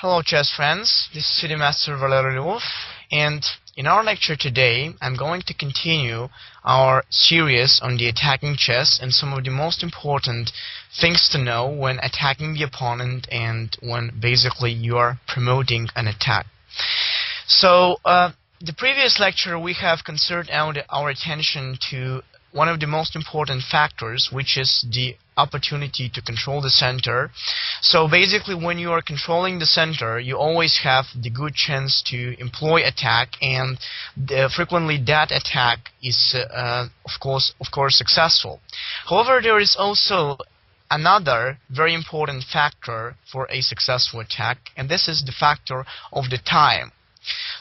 Hello chess friends, this is City Master Valery Lvov, and in our lecture today I'm going to continue our series on the attacking chess and some of the most important things to know when attacking the opponent and when basically you are promoting an attack. So the previous lecture we have concentrated our attention to one of the most important factors, which is the opportunity to control the center. So basically when you are controlling the center, you always have the good chance to employ attack, and frequently that attack is of course successful. However, there is also another very important factor for a successful attack, and this is the factor of the time.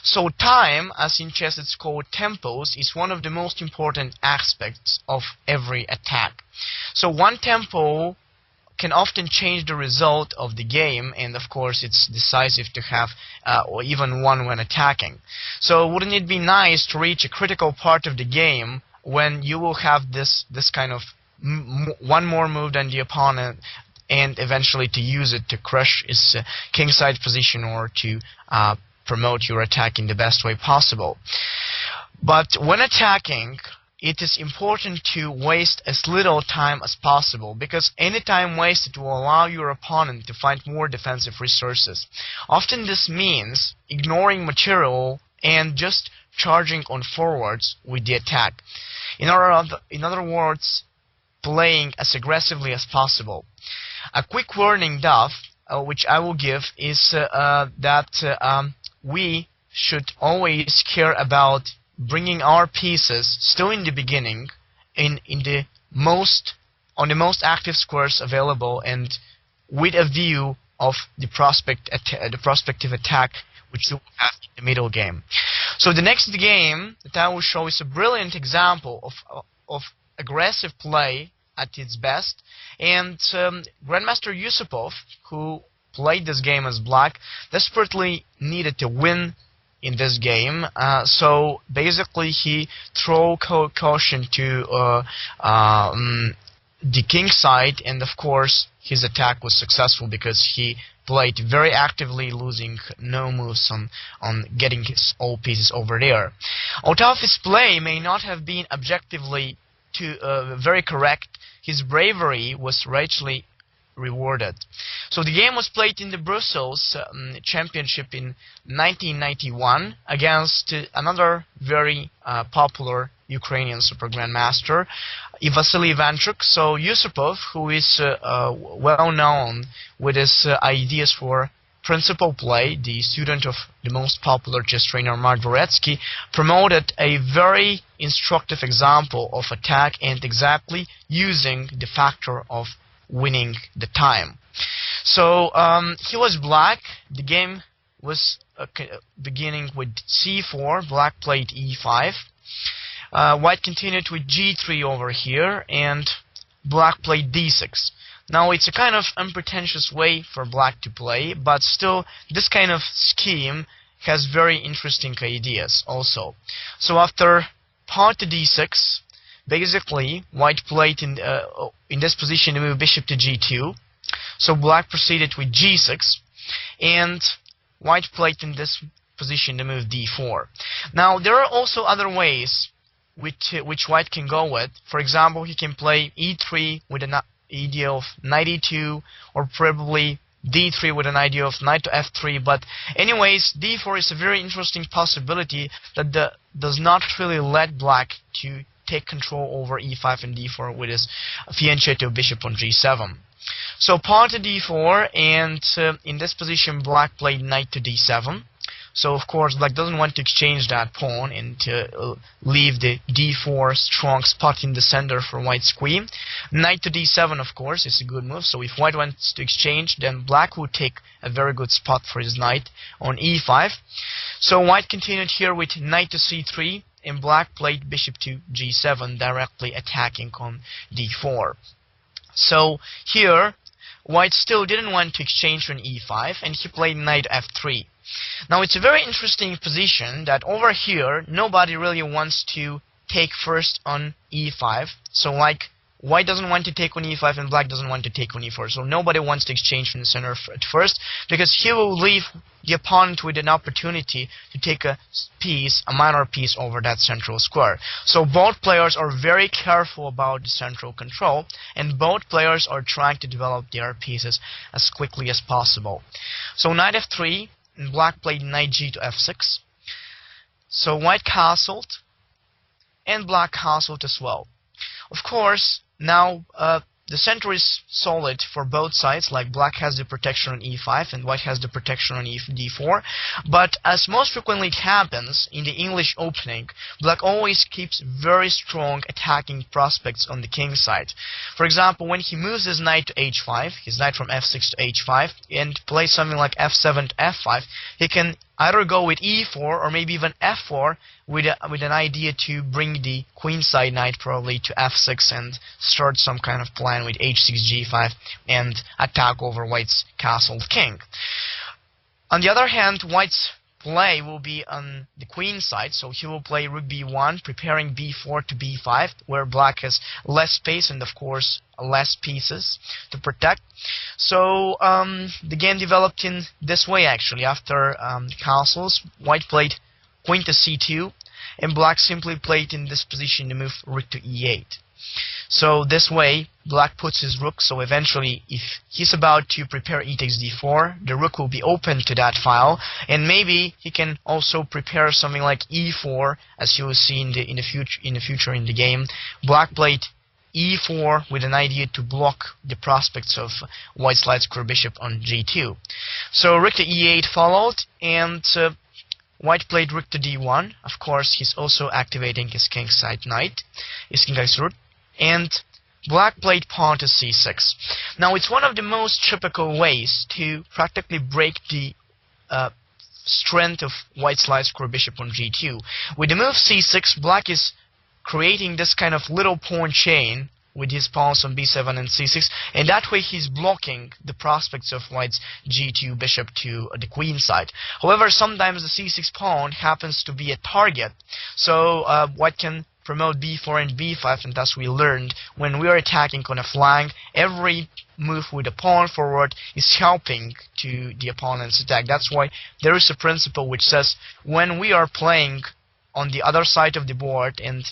So time, as in chess it's called tempos, is one of the most important aspects of every attack. So one tempo can often change the result of the game, and of course it's decisive to have or even one when attacking. So wouldn't it be nice to reach a critical part of the game when you will have this kind of one more move than the opponent, and eventually to use it to crush his kingside position or to promote your attack in the best way possible. But when attacking, it is important to waste as little time as possible, because any time wasted will allow your opponent to find more defensive resources. Often this means ignoring material and just charging on forwards with the attack. In other words, playing as aggressively as possible. A quick warning though, which I will give, is that we should always care about bringing our pieces still in the beginning on the most active squares available, and with a view of the prospective attack which you have in the middle game. So the next game that I will show is a brilliant example of aggressive play at its best, and Grandmaster Yusupov, who played this game as black, desperately needed to win in this game, so basically he threw caution to the king side, and of course his attack was successful because he played very actively, losing no moves on getting his all pieces over there. Although his play may not have been objectively very correct, his bravery was richly rewarded. So the game was played in the Brussels Championship in 1991 against another very popular Ukrainian super grandmaster, Vasily Ivanchuk. So Yusupov, who is well known with his ideas for principal play, the student of the most popular chess trainer Mark Dvoretsky, promoted a very instructive example of attack and exactly using the factor of winning the time. So he was black. The game was beginning with c4. Black played e5. White continued with g3 over here, and black played d6. Now it's a kind of unpretentious way for black to play, but still this kind of scheme has very interesting ideas also. So after pawn to d6, basically white played in this position to move bishop to g2. So black proceeded with g6, and white played in this position to move d4. Now there are also other ways which white can go with. For example, he can play e3 with an idea of knight e2, or probably d3 with an idea of knight to f3. But anyways, d4 is a very interesting possibility that does not really let black to take control over e5 and d4 with his fianchetto bishop on g7. So pawn to d4, and in this position black played knight to d7. So of course black doesn't want to exchange that pawn and to leave the d4 strong spot in the center for white's queen. Knight to d7 of course is a good move, so if white wants to exchange, then black would take a very good spot for his knight on e5. So white continued here with knight to c3, and black played bishop to g7, directly attacking on d4. So here white still didn't want to exchange on e5, and he played knight f3. Now it's a very interesting position that over here nobody really wants to take first on e5. So like white doesn't want to take on e5 and black doesn't want to take on e4. So nobody wants to exchange from the center at first, because he will leave the opponent with an opportunity to take a piece, a minor piece over that central square. So both players are very careful about the central control, and both players are trying to develop their pieces as quickly as possible. So knight f3, and black played knight g to f6. So white castled, and black castled as well. Of course, now the center is solid for both sides, like black has the protection on e5 and white has the protection on d4. But as most frequently happens in the English opening, black always keeps very strong attacking prospects on the king side. For example, when he moves his knight to h5, his knight from f6 to h5, and plays something like f7 to f5, he can either go with e4 or maybe even f4 with an idea to bring the queenside knight probably to f6 and start some kind of plan with h6, g5 and attack over white's castled king. On the other hand, white's play will be on the queen side, so he will play rook b1, preparing b4 to b5, where black has less space and of course less pieces to protect. So the game developed in this way actually. After castles, white played queen to c2, and black simply played in this position to move rook to e8. So this way, black puts his rook, so eventually if he's about to prepare e takes d4, the rook will be open to that file, and maybe he can also prepare something like e4, as you will see in the future in the game. Black played e4 with an idea to block the prospects of white's light square bishop on g2. So rook to e8 followed, and white played rook to d1. Of course, he's also activating his kingside knight, his king's root, and black played pawn to c6. Now, it's one of the most typical ways to practically break the strength of white's light square bishop on g2. With the move c6, black is creating this kind of little pawn chain with his pawns on b7 and c6, and that way he's blocking the prospects of white's g2 bishop to the queen side. However, sometimes the c6 pawn happens to be a target, so white can promote b4 and b5, and thus we learned when we are attacking on a flank, every move with a pawn forward is helping to the opponent's attack. That's why there is a principle which says when we are playing on the other side of the board and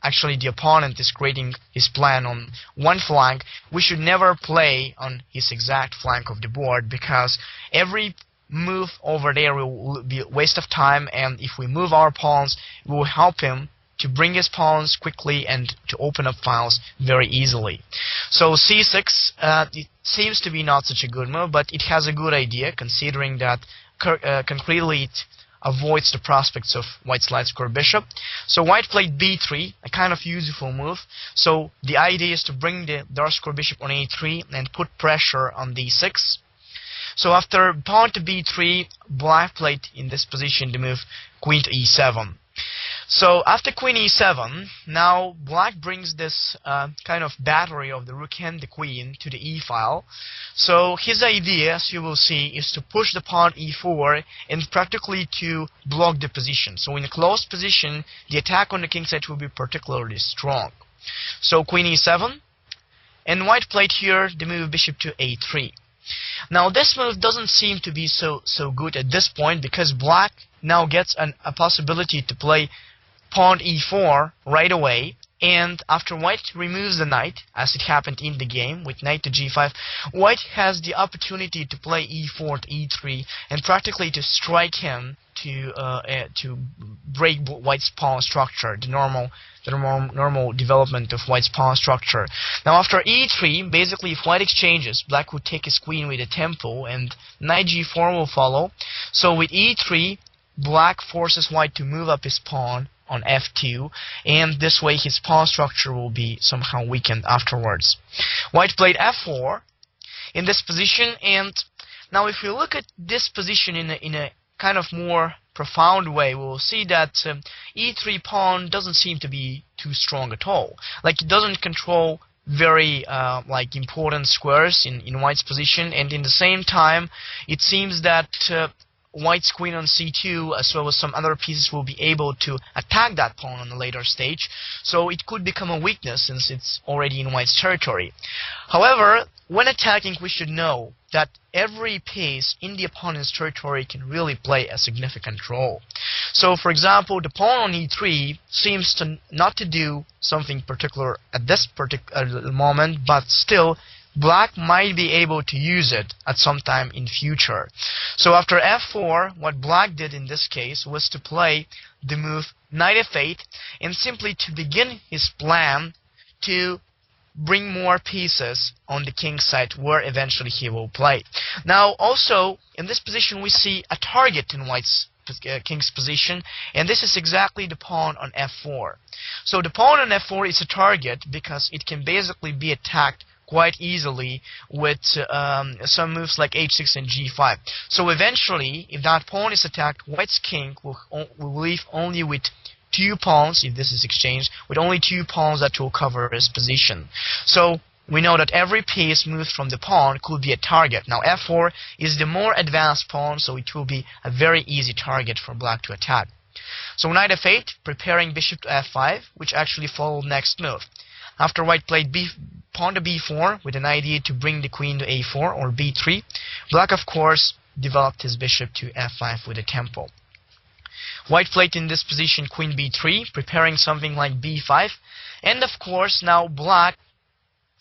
actually the opponent is creating his plan on one flank, we should never play on his exact flank of the board, because every move over there will be a waste of time, and if we move our pawns, we will help him to bring his pawns quickly and to open up files very easily. So c6, it seems to be not such a good move, but it has a good idea, considering that concretely it avoids the prospects of white's light square bishop. So white played b3, a kind of useful move. So the idea is to bring the dark square bishop on a3 and put pressure on d6. So after pawn to b3, black played in this position the move queen to e7. So after queen e7, now black brings this kind of battery of the rook and the queen to the e-file. So his idea, as you will see, is to push the pawn e4 and practically to block the position. So in a closed position, the attack on the king side will be particularly strong. So queen e7, and white played here the move bishop to a3. Now this move doesn't seem to be so good at this point, because black now gets a possibility to play pawn e4 right away, and after white removes the knight, as it happened in the game with knight to g5, white has the opportunity to play e4 to e3 and practically to strike him to break white's pawn structure, the normal development of white's pawn structure. Now after e3, basically if white exchanges, black would take his queen with a tempo, and knight g4 will follow. So with e3, black forces white to move up his pawn on f2, and this way his pawn structure will be somehow weakened afterwards. White played f4 in this position, and now if we look at this position in a kind of more profound way, we'll see that e3 pawn doesn't seem to be too strong at all. Like, it doesn't control very important squares in white's position, and in the same time it seems that white's queen on c2 as well as some other pieces will be able to attack that pawn on a later stage, so it could become a weakness since it's already in white's territory. However, when attacking, we should know that every piece in the opponent's territory can really play a significant role. So for example, the pawn on e3 seems to not to do something particular at this particular moment, but still black might be able to use it at some time in future. So after f4, what black did in this case was to play the move knight f8 and simply to begin his plan to bring more pieces on the king's side where eventually he will play. Now also in this position we see a target in white's king's position, and this is exactly the pawn on f4. So the pawn on f4 is a target because it can basically be attacked quite easily with some moves like h6 and g5. So eventually, if that pawn is attacked, white's king will leave only with 2 pawns, if this is exchanged, with only 2 pawns that will cover his position. So we know that every piece moved from the pawn could be a target. Now f4 is the more advanced pawn, so it will be a very easy target for black to attack. So knight f8, preparing bishop to f5, which actually followed next move. After white played pawn to b4 with an idea to bring the queen to a4 or b3, black of course developed his bishop to f5 with a tempo. White played in this position queen b3, preparing something like b5, and of course now black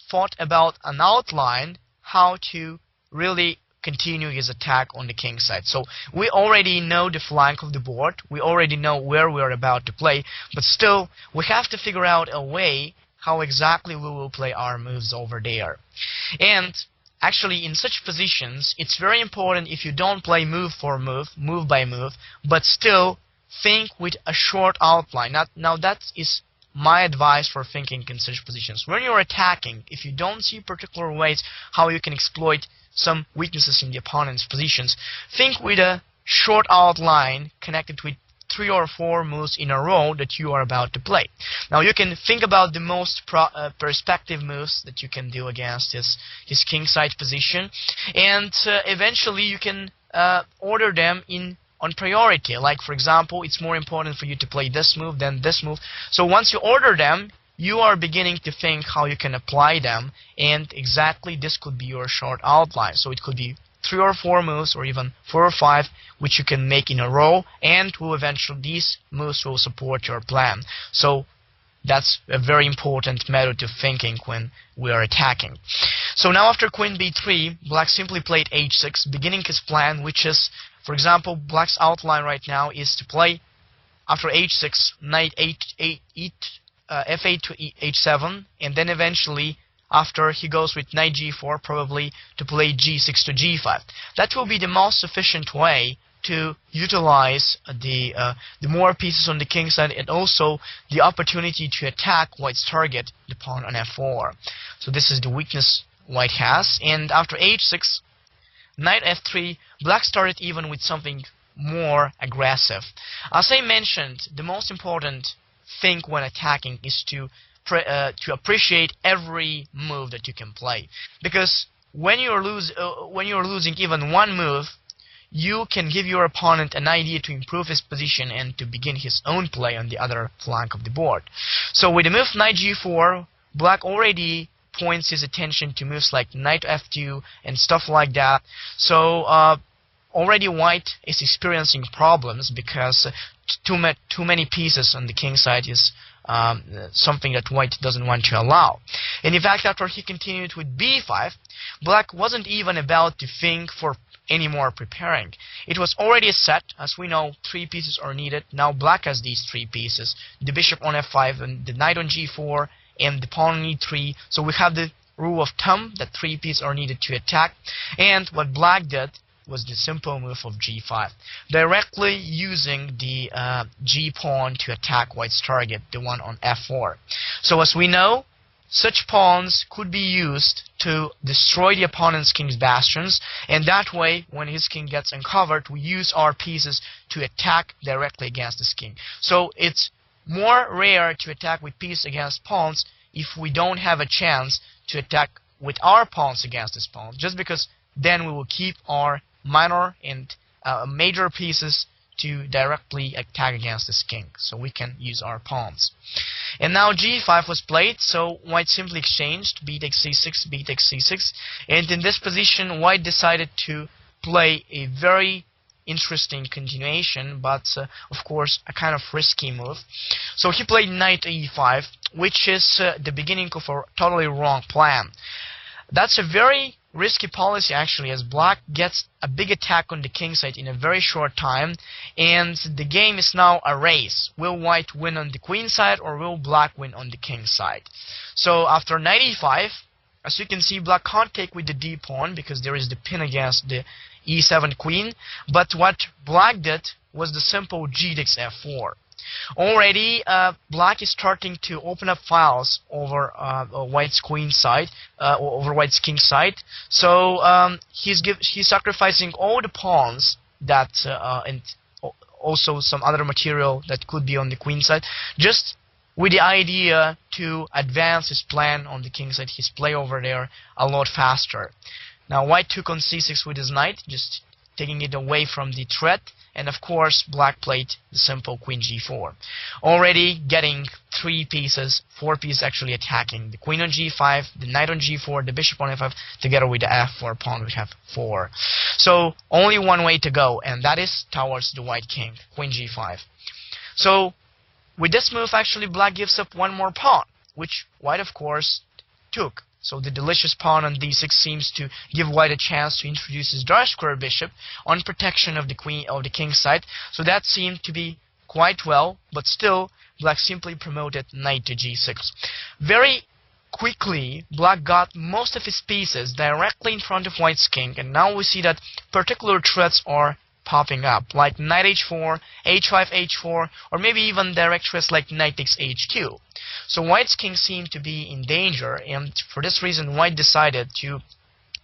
thought about an outline how to really continue his attack on the king's side. So we already know the flank of the board, we already know where we are about to play, but still we have to figure out a way how exactly we will play our moves over there. And actually in such positions it's very important if you don't play move for move, move by move, but still think with a short outline. Now that is my advice for thinking in such positions. When you're attacking, if you don't see particular ways how you can exploit some weaknesses in the opponent's positions, think with a short outline connected with 3 or 4 moves in a row that you are about to play. Now you can think about the most perspective moves that you can do against his kingside position, and eventually you can order them on priority. Like for example, it's more important for you to play this move than this move. So once you order them, you are beginning to think how you can apply them, and exactly this could be your short outline. So it could be 3 or 4 moves, or even 4 or 5, which you can make in a row, and will eventually these moves will support your plan. So that's a very important method of thinking when we are attacking. So now after queen b3, black simply played h6, beginning his plan, which is, for example, black's outline right now is to play after h6, knight f8 to h7, and then eventually after he goes with knight g4, probably to play g6 to g5. That will be the most efficient way to utilize the more pieces on the king's side, and also the opportunity to attack white's target, the pawn on f4. So this is the weakness white has. And after h6, knight f3, black started even with something more aggressive. As I mentioned, the most important thing when attacking is to appreciate every move that you can play, because when you're losing even one move, you can give your opponent an idea to improve his position and to begin his own play on the other flank of the board. So with the move knight g4, black already points his attention to moves like knight f2 and stuff like that. So already white is experiencing problems because too many pieces on the king side is something that white doesn't want to allow. And in fact, after he continued with b5, black wasn't even about to think for any more preparing. It was already set. As we know, 3 pieces are needed. Now black has these 3 pieces, the bishop on f5 and the knight on g4 and the pawn on e3. So we have the rule of thumb that 3 pieces are needed to attack. And what black did was the simple move of g5, directly using the g pawn to attack white's target, the one on f4. So as we know, such pawns could be used to destroy the opponent's king's bastions, and that way, when his king gets uncovered, we use our pieces to attack directly against his king. So it's more rare to attack with pieces against pawns if we don't have a chance to attack with our pawns against his pawns, just because then we will keep our minor and major pieces to directly attack against this king, so we can use our pawns. And now g5 was played, so white simply exchanged b takes c6, b takes c6, and in this position white decided to play a very interesting continuation, but of course a kind of risky move. So he played knight e5, which is the beginning of a totally wrong plan. That's a very risky policy actually, as black gets a big attack on the king side in a very short time, and the game is now a race. Will white win on the queen side, or will black win on the king side? So after knight e5, as you can see, black can't take with the d pawn because there is the pin against the e7 queen, but what black did was the simple g takes f4. Already, black is starting to open up files over white's queen side, over white's king side. So he's sacrificing all the pawns that and also some other material that could be on the queen side, just with the idea to advance his plan on the king side, his play over there a lot faster. Now white took on c6 with his knight, just taking it away from the threat. And of course, black played the simple queen g4, already getting 3 pieces, 4 pieces actually attacking. The queen on g5, the knight on g4, the bishop on f5, together with the f4 pawn, we have 4. So only one way to go, and that is towards the white king, queen g5. So with this move, actually, black gives up one more pawn, which white, of course, took. So the delicious pawn on d6 seems to give white a chance to introduce his dark square bishop on protection of the queen of the king side. So that seemed to be quite well, but still black simply promoted knight to g6. Very quickly, black got most of his pieces directly in front of white's king, and now we see that particular threats are popping up, like knight h4, h5, h4, or maybe even direct threats like knight takes h2. So white's king seemed to be in danger, and for this reason white decided to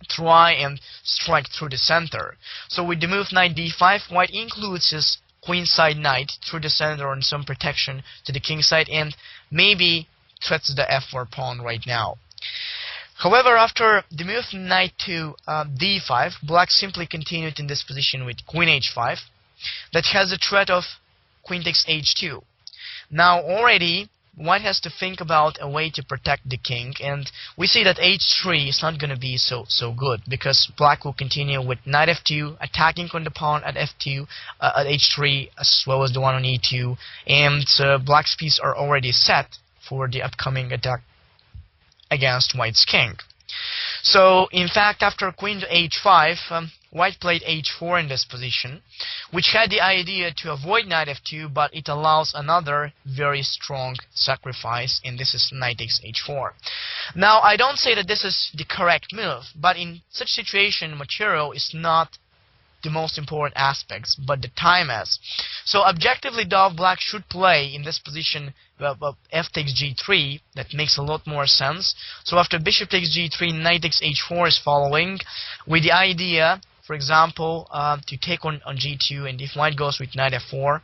try and strike through the center. So with the move knight d5, white includes his queenside knight through the center on some protection to the king side, and maybe threats the f4 pawn right now. However, after the move knight to d5, black simply continued in this position with queen h5. That has the threat of queen takes h2. Now already white has to think about a way to protect the king, and we see that h3 is not going to be so good, because black will continue with knight f2, attacking on the pawn at f2, at h3, as well as the one on e2, and black's pieces are already set for the upcoming attack against white's king. So in fact, after queen to h5, white played h4 in this position, which had the idea to avoid knight f2, but it allows another very strong sacrifice, and this is knight takes h4. Now I don't say that this is the correct move, but in such situation material is not the most important aspects, but the time is. So objectively, though, black should play in this position f takes g3. That makes a lot more sense. So after bishop takes g3, knight takes h4 is following, with the idea, for example, to take on g2, and if white goes with knight f4,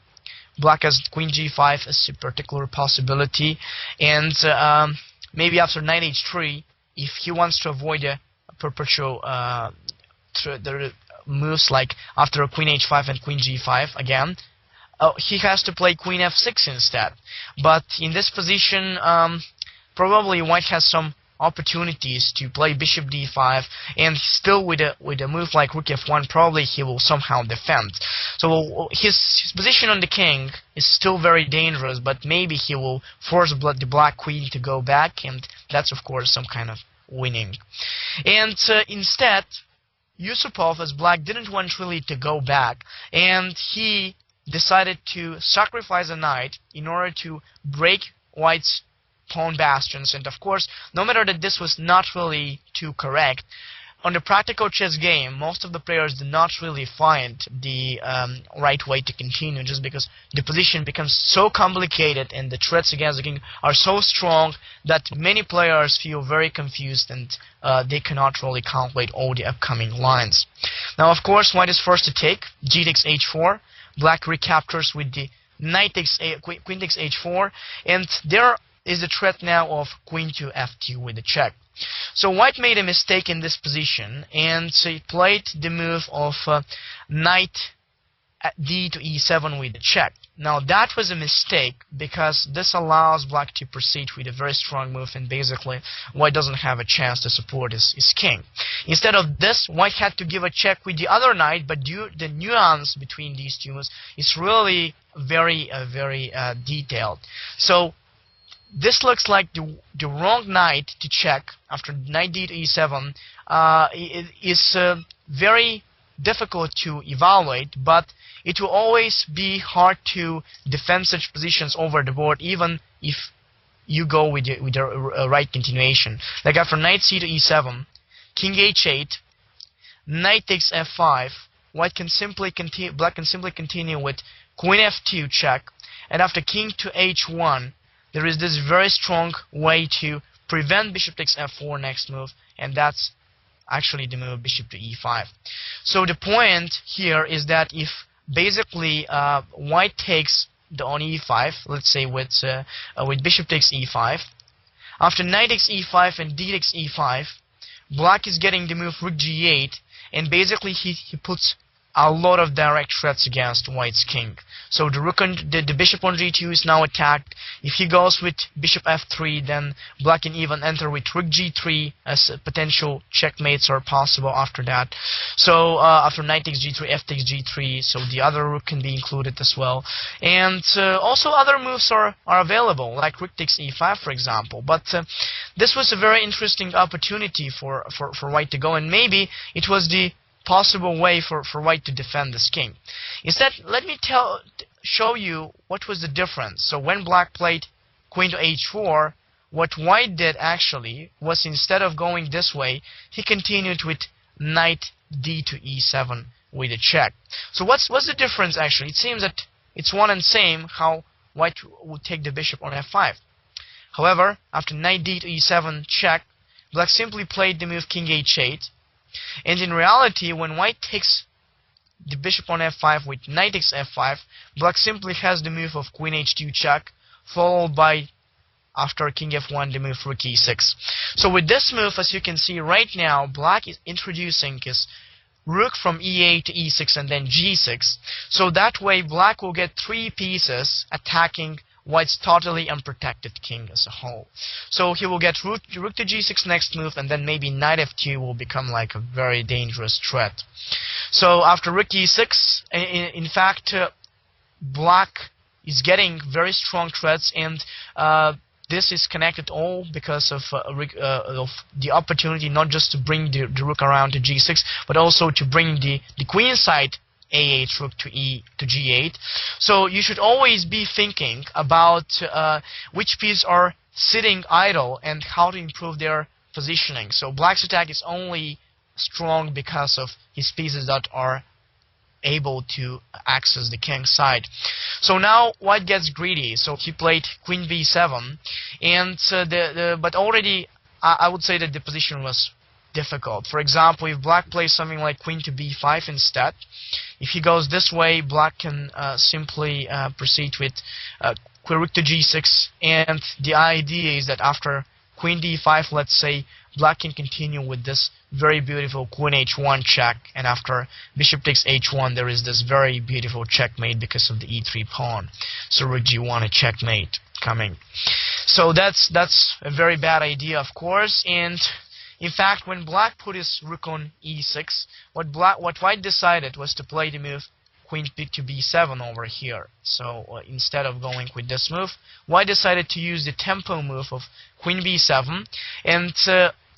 black has queen g5 as a particular possibility, and maybe after knight h3, if he wants to avoid a perpetual moves like after queen h5 and queen g5 again, he has to play queen f6 instead. But in this position, probably white has some opportunities to play bishop d5, and still with a move like rook f1, probably he will somehow defend. So his position on the king is still very dangerous, but maybe he will force the black queen to go back, and that's of course some kind of winning. And instead, Yusupov, as black didn't want really to go back, and he decided to sacrifice a knight in order to break white's pawn bastions. And of course, no matter that this was not really too correct, on the practical chess game, most of the players do not really find the right way to continue, just because the position becomes so complicated and the threats against the king are so strong that many players feel very confused, and they cannot really calculate all the upcoming lines. Now, of course, white is forced to take g takes h4. Black recaptures with the knight takes queen takes h4, and there is the threat now of queen to f2 with the check. So white made a mistake in this position, and he played the move of knight d to e7 with a check. Now that was a mistake because this allows black to proceed with a very strong move, and basically white doesn't have a chance to support his king. Instead of this, white had to give a check with the other knight, but the nuance between these two moves is really very detailed. So this looks like the wrong knight to check after knight d to e7 is very difficult to evaluate, but it will always be hard to defend such positions over the board, even if you go with the right continuation. Like after knight c to e7, king h8, knight takes f5, white can simply continue, black can simply continue with queen f2 check, and after king to h1, there is this very strong way to prevent bishop takes f4 next move, and that's actually the move bishop to e5. So the point here is that if basically white takes on e5, let's say with bishop takes e5, after knight takes e5 and d takes e5, black is getting the move rook g8, and basically he puts a lot of direct threats against white's king. So the bishop on g2 is now attacked. If he goes with bishop f3, then black can even enter with rook g3, as potential checkmates are possible after that. So after knight takes g3, f takes g3, so the other rook can be included as well. And also other moves are available, like rook takes e5, for example. But this was a very interesting opportunity for white to go, and maybe it was the possible way for white to defend this king. Instead, let me show you what was the difference. So when black played queen to h4, what white did actually was, instead of going this way, he continued with knight d to e7 with a check. So what's the difference actually? It seems that it's one and same how white would take the bishop on f5. However, after knight d to e7 check, black simply played the move king h8. And in reality, when white takes the bishop on f5 with knight takes f5, black simply has the move of queen h2 check, followed by, after king f1, the move rook e6. So with this move, as you can see right now, black is introducing his rook from e8 to e6 and then g6. So that way, black will get 3 pieces attacking white's totally unprotected king as a whole. So he will get rook to g6 next move, and then maybe knight f2 will become like a very dangerous threat. So after rook e6, in fact, black is getting very strong threats, and this is connected all because of the opportunity not just to bring the rook around to g6, but also to bring the queen side a8 rook to g8. So you should always be thinking about which pieces are sitting idle and how to improve their positioning. So black's attack is only strong because of his pieces that are able to access the king's side. So now white gets greedy. So he played queen b7, and but already I would say that the position was difficult. For example, if black plays something like queen to b5 instead, if he goes this way, black can simply proceed with rook to g6, and the idea is that after queen d5, let's say, black can continue with this very beautiful queen h1 check, and after bishop takes h1, there is this very beautiful checkmate because of the e3 pawn. So rook g1, a checkmate coming. So that's a very bad idea, of course. And in fact, when black put his rook on e6, what white decided was to play the move queen to b7 over here. So instead of going with this move, white decided to use the tempo move of queen b7 and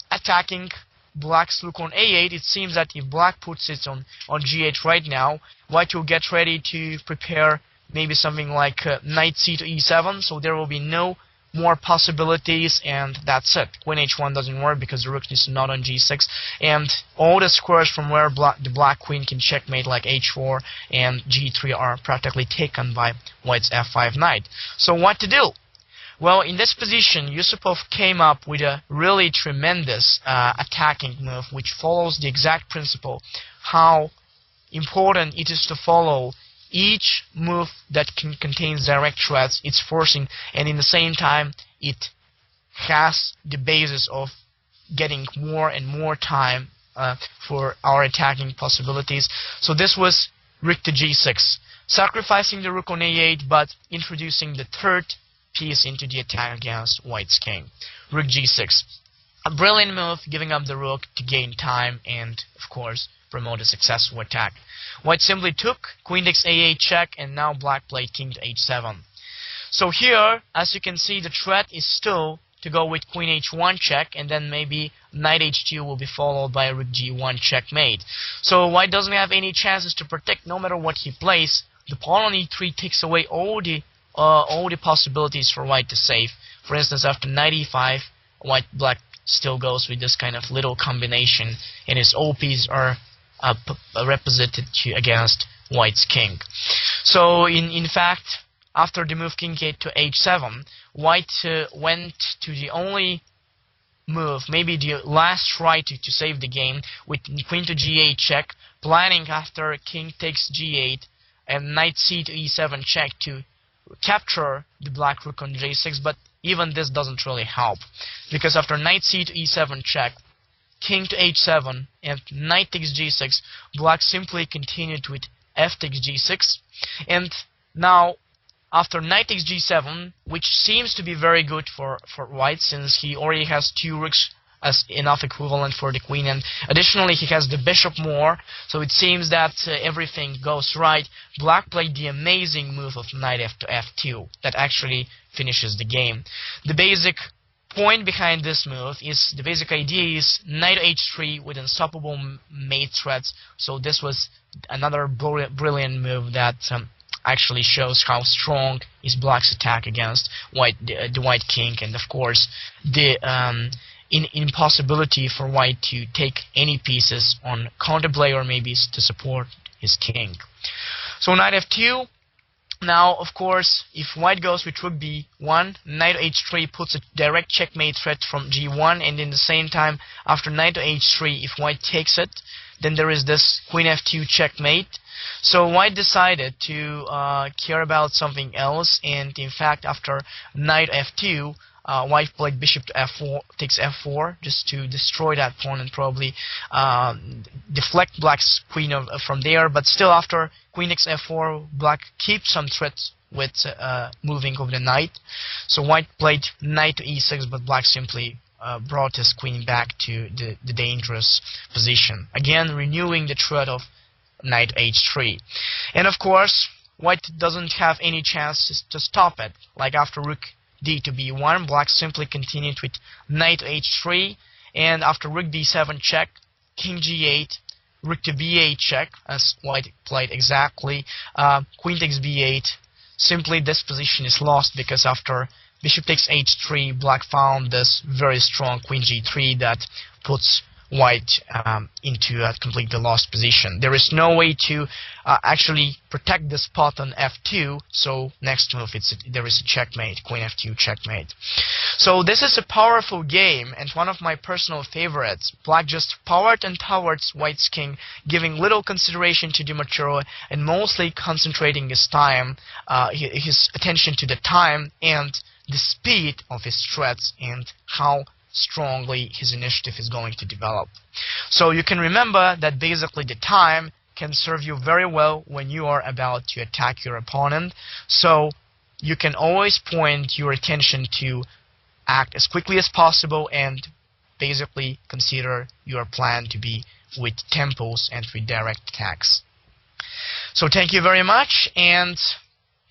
attacking black's rook on a8. It seems that if black puts it on g8 right now, white will get ready to prepare maybe something like knight c to e7, so there will be no more possibilities, and that's it. Queen h1 doesn't work because the rook is not on g6, and all the squares from where the black queen can checkmate, like h4 and g3, are practically taken by white's f5 knight. So what to do? Well, in this position, Yusupov came up with a really tremendous attacking move, which follows the exact principle how important it is to follow each move that contains direct threats. It's forcing, and in the same time, it has the basis of getting more and more time for our attacking possibilities. So this was rook to g6, sacrificing the rook on a8 but introducing the third piece into the attack against white's king. Rook g6. A brilliant move, giving up the rook to gain time and, of course, promote a successful attack. White simply took, queen takes a8 check, and now black played king to h7. So here, as you can see, the threat is still to go with queen h1 check, and then maybe knight h2 will be followed by rook g1 checkmate. So white doesn't have any chances to protect no matter what he plays. The pawn on e3 takes away all the possibilities for white to save. For instance, after knight e5, black still goes with this kind of little combination, and his OPs are represented against white's king. So in fact, after the move king to h7, white went to the only move, maybe the last try to save the game, with queen to g8 check, planning after king takes g8 and knight c to e7 check to capture the black rook on j6, but even this doesn't really help, because after knight c to e7 check, king to h7, and knight takes g6, black simply continued with f takes g6, and now after knight takes g7, which seems to be very good for white, since he already has two rooks as enough equivalent for the queen, and additionally he has the bishop more, so it seems that everything goes right. Black played the amazing move of knight f to f2 that actually finishes the game. The basic point behind this move is, the basic idea is knight h3 with unstoppable mate threats, so this was another brilliant move that actually shows how strong is black's attack against the white king, and of course the impossibility for white to take any pieces on counterplay or maybe to support his king. So knight f2. Now, of course, if white goes with rook b1, knight h3 puts a direct checkmate threat from g1, and in the same time, after knight to h3, if white takes it, then there is this queen f2 checkmate. So white decided to care about something else, and in fact, after knight f2, white played bishop to f4, takes f4, just to destroy that pawn and probably deflect black's queen from there. But still, after queen takes f4, black keeps some threats with moving of the knight. So white played knight to e6, but black simply brought his queen back to the dangerous position, again renewing the threat of knight h3. And of course, white doesn't have any chance to stop it. Like after rook d to b1, black simply continued with knight h3, and after rook d7 check, king g8, rook to b8 check, as white played exactly, queen takes b8. Simply this position is lost, because after bishop takes h3, black found this very strong queen g3 that puts white into a completely lost position. There is no way to actually protect this pawn on f2, so next move there is a checkmate, queen f2 checkmate. So this is a powerful game and one of my personal favorites. Black just powered and towered white's king, giving little consideration to the material and mostly concentrating his time, his attention to the time and the speed of his threats and how strongly his initiative is going to develop. So you can remember that basically the time can serve you very well when you are about to attack your opponent. So you can always point your attention to act as quickly as possible and basically consider your plan to be with tempos and with direct attacks. So thank you very much, and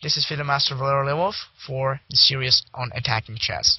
this is FIDE Master Valery Levov for the series on attacking chess.